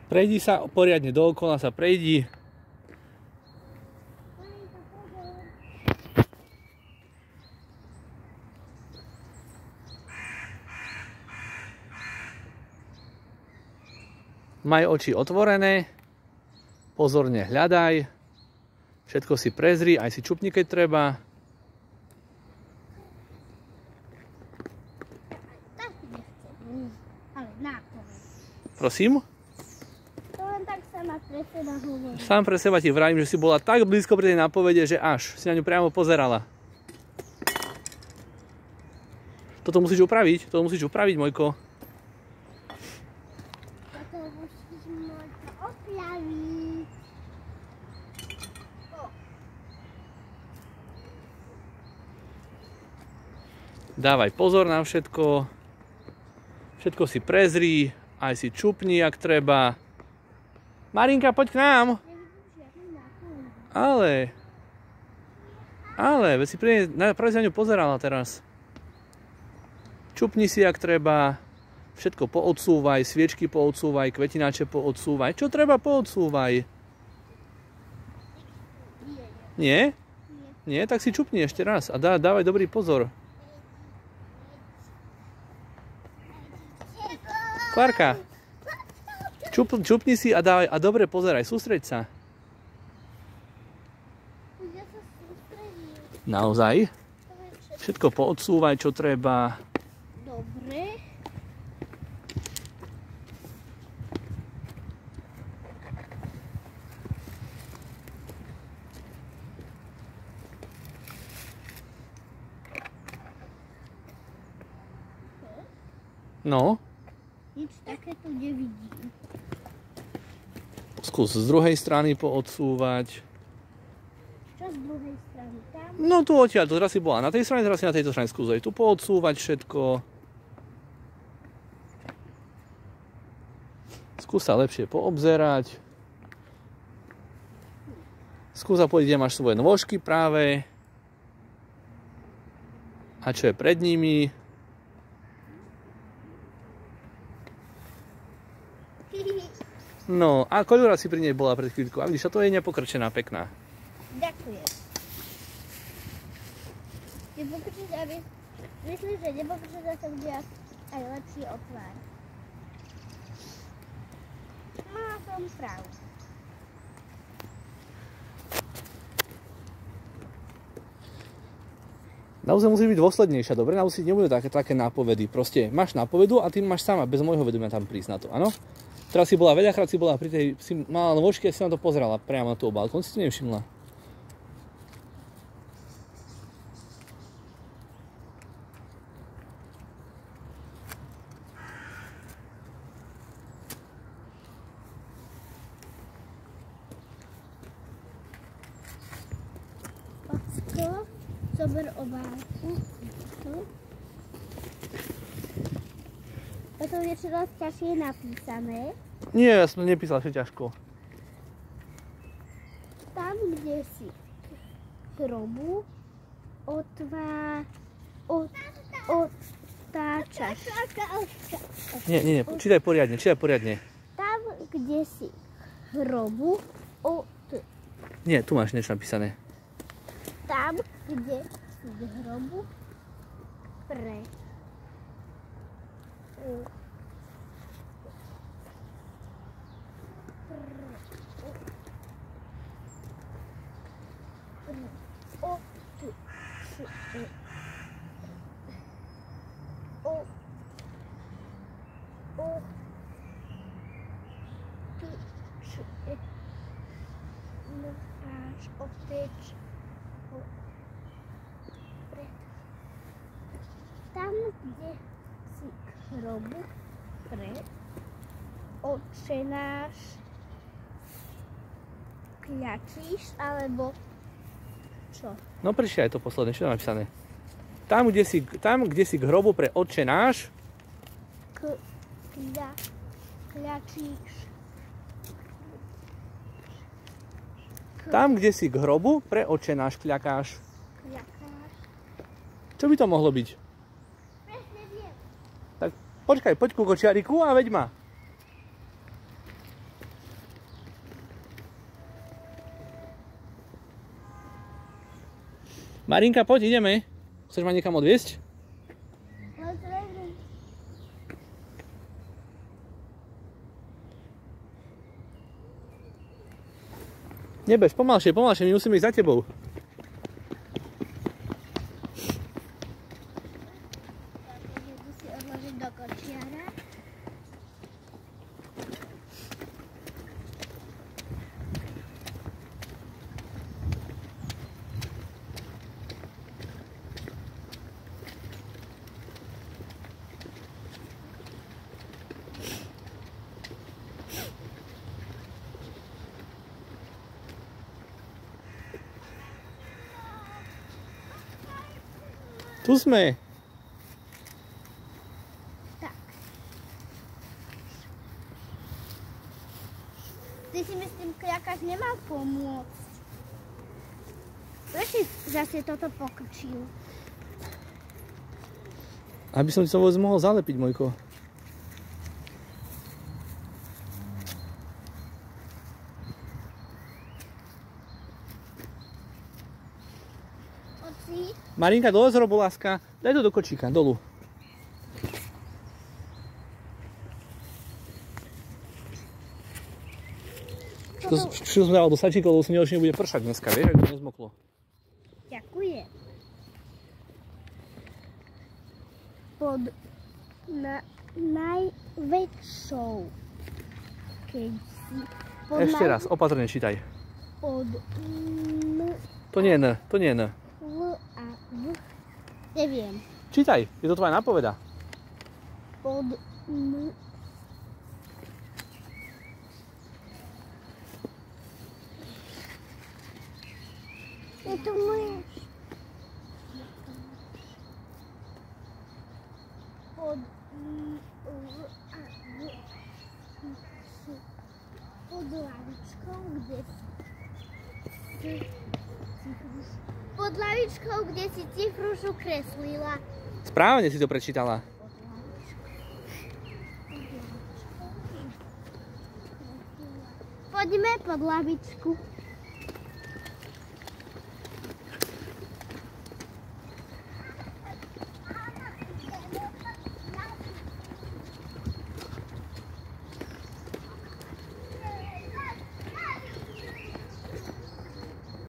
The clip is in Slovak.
Prejdi sa poriadne dookola, sa prejdi. Maj oči otvorené, pozorne hľadaj, všetko si prezri, aj si čupni, keď treba. Prosím? To len tak sama pre seba hovorím. Sám pre seba ti vravím, že si bola tak blízko pri tej nápovede, že až si na ňu priamo pozerala. Toto musíš upraviť, Mojko. Dávaj pozor na všetko. Všetko si prezri, aj si čupni, ak treba. Marinka, poď k nám. Ale, veď si práve za ňu pozerala teraz. Čupni si, ak treba. Všetko poodsúvaj, sviečky poodsúvaj, kvetináče poodsúvaj. Čo treba, poodsúvaj. Nie? Nie? Tak si čupni ešte raz a dávaj dobrý pozor. Klárka, čupni si a dávaj a dobre pozeraj, sústreď sa. Naozaj? Všetko poodsúvaj, čo treba. Dobre. No? Nič také tu nevidím. Skús z druhej strany poodsúvať. Čo z druhej strany? Tam? No tu odtiaľ, teraz si bola na tej strane, teraz si na tejto strane skúsaj tu poodsúvať všetko. Skús sa lepšie poobzerať. Skús sa povedať, kde máš svoje nôžky práve. A čo je pred nimi. No, a koľko raz si pri nej bola pred chvíľkou? A vidíš, a to je nepokrčená, pekná. Ďakujem. Myslím, že nepokrčená sa bude aj lepšie otvárať. Mala som pravdu. Naozaj musíš byť dôslednejšia, dobre? Naozaj nebudú také nápovedy. Proste máš nápovedu a ty máš sama, bez môjho vedomia tam prísť na to, áno? Teraz si bola veľakrát, si bola pri tej, si mala nôžky a si na to pozerala priamo na tú obálku. On si to nevšimla. Ocko, zober obálku. Tu. Potom je čoraz ťažšie napísané. Nie, ja som nepísal ešte ťažko. Tam, kde si hrobu otáčaš. Nie, čítaj poriadne. Tam, kde si hrobu Nie, tu máš niečo napísané. Tam, kde si hrobu tam, kde si hrobu pre Otče náš kľačíš, alebo čo? No prečo aj to posledné, čo je napísané? Tam, kde si k hrobu pre Otče náš kľačíš. Tam, kde si k hrobu pre Otče náš kľakáš. Čo by to mohlo byť? Presne viem. Tak počkaj, poď ku kočiariku a veď ma. Marinka, poď, ideme. Chceš ma niekam odviesť? Nebež, pomalšie, pomalšie, my musíme ísť za tebou. Si odložiť do kočiara. Tu sme. Tak. Ty si myslím, kľakač nemal pomôcť. Prečo zase toto pokrčil? Aby som ti to vôbec mohol zalepiť, Mojko. Oci? Marinka, dole z roboláska. Daj to do kočíka, dolu. Všetko som dával do sačíkov, lebo si už nebude pršať dneska, vieš, ak to nezmoklo. Ďakujem. Pod najväčšou. Keď si... Ešte raz, opatrne čítaj. Pod To nie je N, to nie je N. L a V. Neviem. Čítaj, je to tvoja nápoveda. Pod Je to moje. Pod lavičkou, kde si cifrušu kreslila. Správne si to prečítala. Poďme pod lavičku.